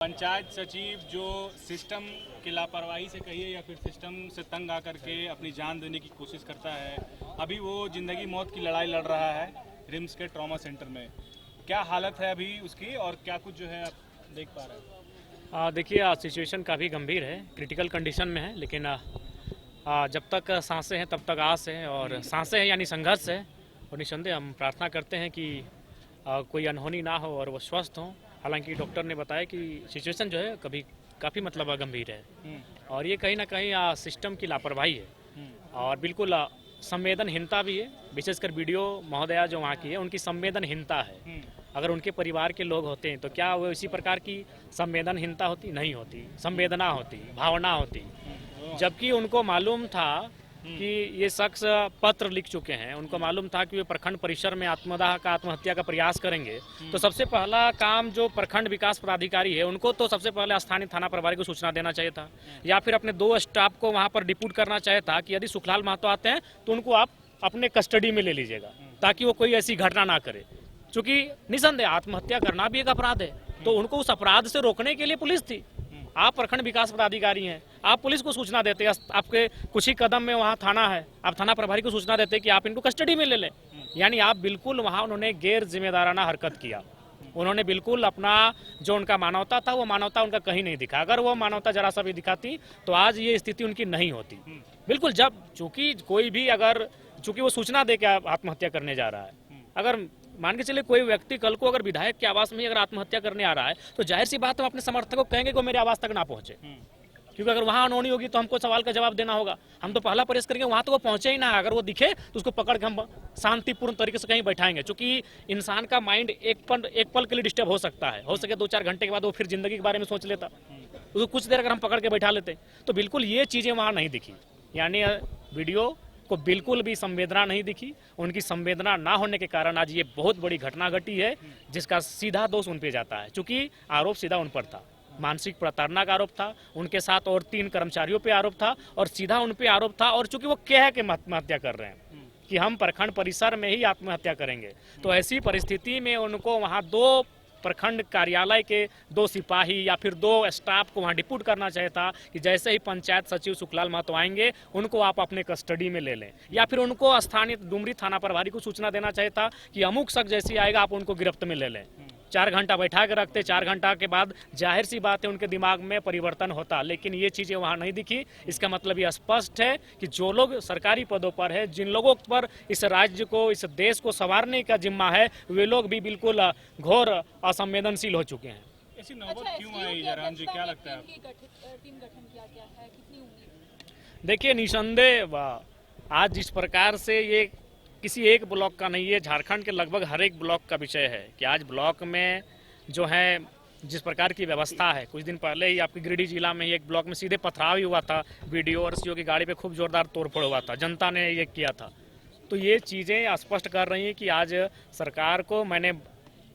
पंचायत सचिव जो सिस्टम की लापरवाही से कहिए या फिर सिस्टम से तंग आकर के अपनी जान देने की कोशिश करता है, अभी वो जिंदगी मौत की लड़ाई लड़ रहा है रिम्स के ट्रॉमा सेंटर में। क्या हालत है अभी उसकी और क्या कुछ जो है आप देख पा रहे हैं? देखिए, सिचुएशन काफ़ी गंभीर है, क्रिटिकल कंडीशन में है, लेकिन जब तक सांसें हैं तब तक आस है, और सांसें हैं यानी संघर्ष है। और निसंदेह हम प्रार्थना करते हैं कि कोई अनहोनी ना हो और वो स्वस्थ हों। हालांकि डॉक्टर ने बताया कि सिचुएशन जो है काफ़ी मतलब गंभीर है, और ये कहीं ना कहीं सिस्टम की लापरवाही है और बिल्कुल संवेदनहीनता भी है। विशेषकर वीडियो महोदया जो वहाँ की है, उनकी संवेदनहीनता है। अगर उनके परिवार के लोग होते हैं तो क्या वो इसी प्रकार की संवेदनहीनता होती? नहीं होती। संवेदना होती, भावना होती। जबकि उनको मालूम था कि ये शख्स पत्र लिख चुके हैं, उनको मालूम था कि वे प्रखंड परिसर में आत्महत्या का प्रयास करेंगे, तो सबसे पहला काम जो प्रखंड विकास पदाधिकारी है, उनको तो सबसे पहले स्थानीय थाना प्रभारी को सूचना देना चाहिए था, या फिर अपने 2 स्टाफ को वहां पर डिप्यूट करना चाहिए था कि यदि सुखलाल महतो आते हैं तो उनको आप अपने कस्टडी में ले लीजिएगा, ताकि वो कोई ऐसी घटना ना करे। चूंकि निसंदेह आत्महत्या करना भी एक अपराध है, तो उनको उस अपराध से रोकने के लिए पुलिस थी। आप प्रखंड विकास पदाधिकारी हैं, आप पुलिस को सूचना देते हैं, आपके कुछ ही कदम में वहाँ थाना है, आप थाना प्रभारी को सूचना देते हैं कि आप इनको कस्टडी में ले लें। यानी आप बिल्कुल वहाँ उन्होंने गैर जिम्मेदाराना हरकत किया। उन्होंने बिल्कुल अपना जो उनका मानवता था, वो मानवता उनका कहीं नहीं दिखा। अगर वो मानवता जरा सा भी दिखाती तो आज ये स्थिति उनकी नहीं होती। बिल्कुल, जब चूंकि वो सूचना दे के आत्महत्या करने जा रहा है, अगर मान के चलिए कोई व्यक्ति कल को अगर विधायक के आवास में अगर आत्महत्या करने आ रहा है, तो जाहिर सी बात है अपने समर्थकों को कहेंगे कि वो मेरे आवास तक ना पहुंचे, क्योंकि अगर वहां अनहोनी होगी तो हमको सवाल का जवाब देना होगा। हम तो पहला प्रयास करेंगे वहां तो वो पहुंचे ही ना। अगर वो दिखे तो उसको पकड़ के हम शांतिपूर्ण तरीके से कहीं बैठाएंगे, क्योंकि इंसान का माइंड एक पल के लिए डिस्टर्ब हो सकता है, हो सके 2-4 घंटे के बाद वो फिर जिंदगी के बारे में सोच लेता। उसको कुछ देर अगर हम पकड़ के बैठा लेते तो बिल्कुल ये चीजें वहां नहीं दिखी। यानी वीडियो को बिल्कुल भी संवेदना नहीं दिखी। उनकी संवेदना ना होने के कारण आज ये बहुत बड़ी घटना घटी है, जिसका सीधा दोष उन पे जाता है। चूंकि आरोप सीधा उन पर था, मानसिक प्रताड़ना का आरोप था, उनके साथ और 3 कर्मचारियों पे आरोप था और सीधा उन पे आरोप था। और चूंकि वो कह के आत्महत्या कर रहे हैं कि हम प्रखंड परिसर में ही आत्महत्या करेंगे, तो ऐसी परिस्थिति में उनको वहाँ 2 प्रखंड कार्यालय के 2 सिपाही या फिर 2 स्टाफ को वहां डिप्यूट करना चाहिए था कि जैसे ही पंचायत सचिव सुखलाल महतो आएंगे उनको आप अपने कस्टडी में ले लें, या फिर उनको स्थानीय डुमरी थाना प्रभारी को सूचना देना चाहिए था कि अमुक शख्स जैसी आएगा आप उनको गिरफ्त में ले लें। 4 घंटा बैठा के रखते, 4 घंटा के बाद जाहिर सी बात है उनके दिमाग में परिवर्तन होता, लेकिन ये चीजें वहां नहीं दिखी। इसका मतलब ये स्पष्ट है कि जो लोग सरकारी पदों पर है, जिन लोगों पर इस राज्य को, इस देश को संवारने का जिम्मा है, वे लोग भी बिल्कुल घोर असंवेदनशील हो चुके हैं। ऐसी नौबत क्यों आई जयराम जी, क्या लगता है? देखिए, निसंदेह आज जिस प्रकार से ये किसी एक ब्लॉक का नहीं है, झारखंड के लगभग हर एक ब्लॉक का विषय है कि आज ब्लॉक में जो है जिस प्रकार की व्यवस्था है। कुछ दिन पहले ही आपके गिरिडीह जिला में ही एक ब्लॉक में सीधे पथराव ही हुआ था, बीडीओ और सीओ की गाड़ी पे खूब जोरदार तोड़फोड़ हुआ था, जनता ने ये किया था। तो ये चीज़ें स्पष्ट कर रही हैं कि आज सरकार को, मैंने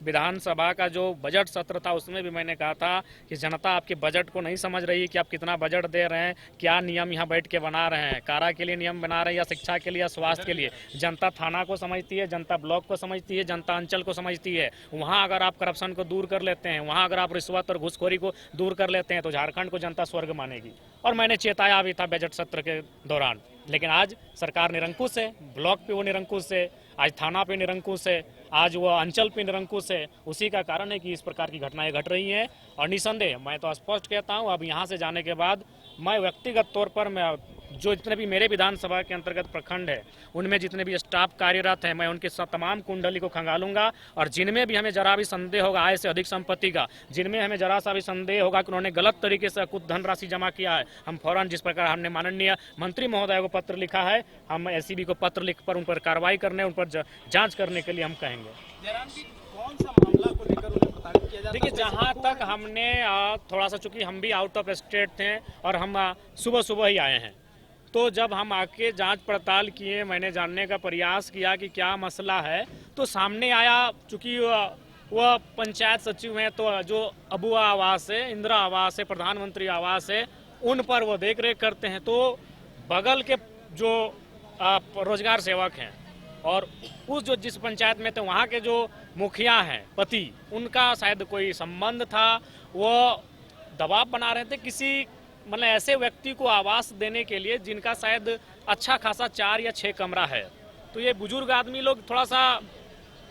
विधानसभा का जो बजट सत्र था उसमें भी मैंने कहा था कि जनता आपके बजट को नहीं समझ रही है कि आप कितना बजट दे रहे हैं, क्या नियम यहाँ बैठ के बना रहे हैं, कारा के लिए नियम बना रहे हैं या शिक्षा के लिए या स्वास्थ्य के लिए। जनता थाना को समझती है, जनता ब्लॉक को समझती है, जनता अंचल को समझती है। वहाँ अगर आप करप्शन को दूर कर लेते हैं, वहाँ अगर आप रिश्वत और घूसखोरी को दूर कर लेते हैं तो झारखंड को जनता स्वर्ग मानेगी। और मैंने चेताया भी था बजट सत्र के दौरान, लेकिन आज सरकार निरंकुश है। ब्लॉक पे वो निरंकुश है, आज थाना पे निरंकुश है, आज वो अंचल पे निरंकुश है। उसी का कारण है कि इस प्रकार की घटनाएं घट रही हैं। और निसंदेह मैं तो स्पष्ट कहता हूं, अब यहाँ से जाने के बाद मैं व्यक्तिगत तौर पर मैं जो जितने भी मेरे विधानसभा के अंतर्गत प्रखंड है, उनमें जितने भी स्टाफ कार्यरत हैं, मैं उनके तमाम कुंडली को खंगालूंगा। और जिनमें भी हमें जरा भी संदेह होगा आय से अधिक संपत्ति का, जिनमें हमें जरा सा भी संदेह होगा कि उन्होंने गलत तरीके से कुछ धनराशि जमा किया है, हम फौरन, जिस प्रकार हमने माननीय मंत्री महोदय को पत्र लिखा है, हम एसीबी को पत्र लिख पर उन पर कार्रवाई करने, उन पर जाँच करने के लिए हम कहेंगे। कौन सा मामला को लेकर उन्हें प्रताड़ित किया जाता है? देखिए, जहाँ तक हमने थोड़ा सा, चूंकि हम भी आउट ऑफ स्टेट थे और हम सुबह ही आए हैं, तो जब हम आके जांच पड़ताल किए, मैंने जानने का प्रयास किया कि क्या मसला है, तो सामने आया, चूंकि वह पंचायत सचिव हैं, तो जो अबुआ आवास है, इंदिरा आवास है, प्रधानमंत्री आवास है, उन पर वो देख रेख करते हैं। तो बगल के जो रोजगार सेवक हैं और जिस पंचायत में थे वहाँ के जो मुखिया हैं पति, उनका शायद कोई संबंध था। वो दबाव बना रहे थे किसी मतलब ऐसे व्यक्ति को आवास देने के लिए जिनका शायद अच्छा खासा 4 या 6 कमरा है। तो ये बुजुर्ग आदमी लोग थोड़ा सा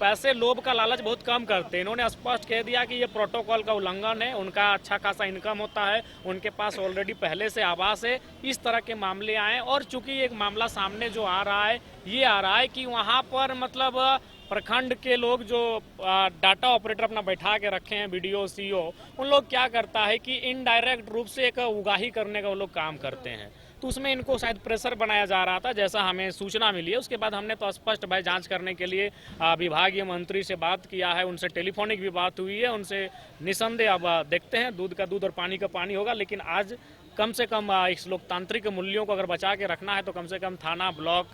पैसे लोभ का लालच बहुत कम करते हैं। इन्होंने स्पष्ट कह दिया कि ये प्रोटोकॉल का उल्लंघन है, उनका अच्छा खासा इनकम होता है, उनके पास ऑलरेडी पहले से आवास है। इस तरह के मामले आए और चूंकि एक मामला सामने जो आ रहा है ये आ रहा है कि वहाँ पर मतलब प्रखंड के लोग जो डाटा ऑपरेटर अपना बैठा के रखे हैं, बीडीओ सीईओ, उन लोग क्या करता है कि इनडायरेक्ट रूप से एक उगाही करने का वो लोग काम करते हैं। तो उसमें इनको शायद प्रेशर बनाया जा रहा था, जैसा हमें सूचना मिली है। उसके बाद हमने तो स्पष्ट भाई जांच करने के लिए विभागीय मंत्री से बात किया है, उनसे टेलीफोनिक भी बात हुई है, उनसे निसंदेह अब देखते हैं, दूध का दूध और पानी का पानी होगा। लेकिन आज कम से कम इस लोकतांत्रिक मूल्यों को अगर बचा के रखना है तो कम से कम थाना, ब्लॉक,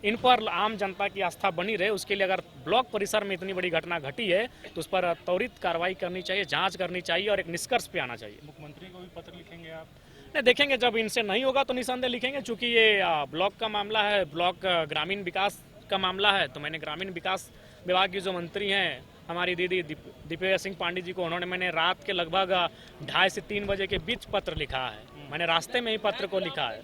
इन पर आम जनता की आस्था बनी रहे, उसके लिए अगर ब्लॉक परिसर में इतनी बड़ी घटना घटी है तो उस पर त्वरित कार्रवाई करनी चाहिए, जांच करनी चाहिए और एक निष्कर्ष पे आना चाहिए। मुख्यमंत्री को भी पत्र लिखेंगे आप? नहीं, देखेंगे, जब इनसे नहीं होगा तो निसंदेह लिखेंगे। चूंकि ये ब्लॉक का मामला है, ब्लॉक ग्रामीण विकास का मामला है, तो मैंने ग्रामीण विकास विभाग की जो मंत्री हैं हमारी दीदी दीपेश सिंह पांडे जी को मैंने रात के लगभग 2:30 से 3 बजे के बीच पत्र लिखा है। मैंने रास्ते में ही पत्र को लिखा है।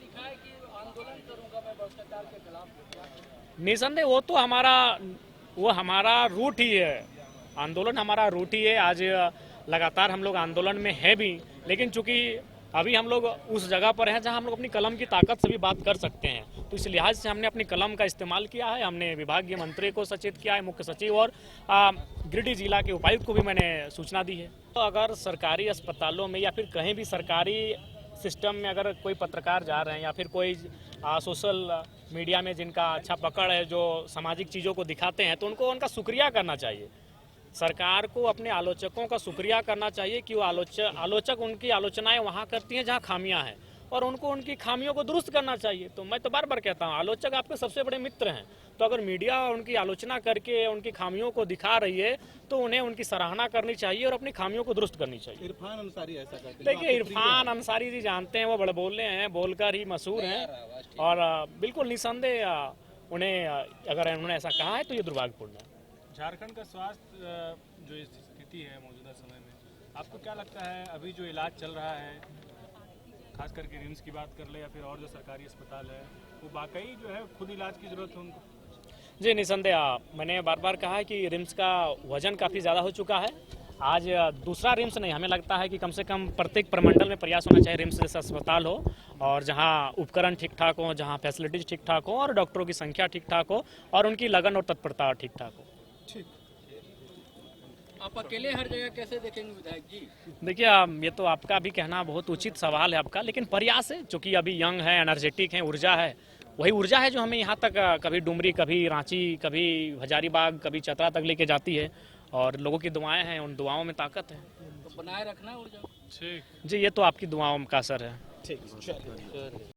निसंदेह वो हमारा रूट ही है, आंदोलन हमारा रूट ही है। आज लगातार हम लोग आंदोलन में है भी, लेकिन चूंकि अभी हम लोग उस जगह पर हैं जहां हम लोग अपनी कलम की ताकत से भी बात कर सकते हैं, तो इस लिहाज से हमने अपनी कलम का इस्तेमाल किया है। हमने विभागीय मंत्री को सचेत किया है, मुख्य सचिव और गिरिडीह जिला के उपायुक्त को भी मैंने सूचना दी है। तो अगर सरकारी अस्पतालों में या फिर कहीं भी सरकारी सिस्टम में अगर कोई पत्रकार जा रहे हैं या फिर कोई सोशल मीडिया में जिनका अच्छा पकड़ है, जो सामाजिक चीज़ों को दिखाते हैं, तो उनको उनका शुक्रिया करना चाहिए। सरकार को अपने आलोचकों का शुक्रिया करना चाहिए कि वो आलोचक उनकी आलोचनाएं वहाँ करती हैं जहाँ खामियां हैं, और उनको उनकी खामियों को दुरुस्त करना चाहिए। तो मैं तो बार बार कहता हूँ, आलोचक आपके सबसे बड़े मित्र हैं। तो अगर मीडिया उनकी आलोचना करके उनकी खामियों को दिखा रही है तो उन्हें उनकी सराहना करनी चाहिए और अपनी खामियों को दुरुस्त करनी चाहिए। इरफान अंसारी ऐसा करते हैं। देखिए, इरफान अंसारी जी जानते हैं, वो बड़े बोले हैं, बोलकर ही मशहूर हैं, और बिल्कुल निसंदेह उन्हें अगर उन्होंने ऐसा कहा है तो ये दुर्भाग्यपूर्ण है। झारखंड का स्वास्थ्य जो स्थिति है मौजूदा समय में, आपको क्या लगता है अभी जो इलाज चल रहा है, खास करके रिम्स की बात कर ले या फिर और जो सरकारी अस्पताल है, वो वाकई जो है खुद इलाज की जरूरत है उनको? जी निसंदेह, मैंने बार बार कहा है कि रिम्स का वजन काफ़ी ज़्यादा हो चुका है। आज दूसरा रिम्स नहीं, हमें लगता है कि कम से कम प्रत्येक प्रमंडल में प्रयास होना चाहिए रिम्स जैसा अस्पताल हो, और जहां उपकरण ठीक ठाक हो, जहां फैसिलिटीज ठीक ठाक हो, और डॉक्टरों की संख्या ठीक ठाक हो, और उनकी लगन और तत्परता ठीक ठाक हो। ठीक। आप अकेले हर जगह कैसे देखेंगे विधायक जी? देखिए, ये तो आपका भी कहना बहुत उचित सवाल है आपका, लेकिन प्रयास है, चूँकि अभी यंग है, एनर्जेटिक है, ऊर्जा है, वही ऊर्जा है जो हमें यहाँ तक कभी डुमरी, कभी रांची, कभी हजारीबाग, कभी चतरा तक लेके जाती है, और लोगों की दुआएं हैं, उन दुआओं में ताकत है। तो बनाए रखना ऊर्जा। ठीक जी, ये तो आपकी दुआओं का असर है। ठीक।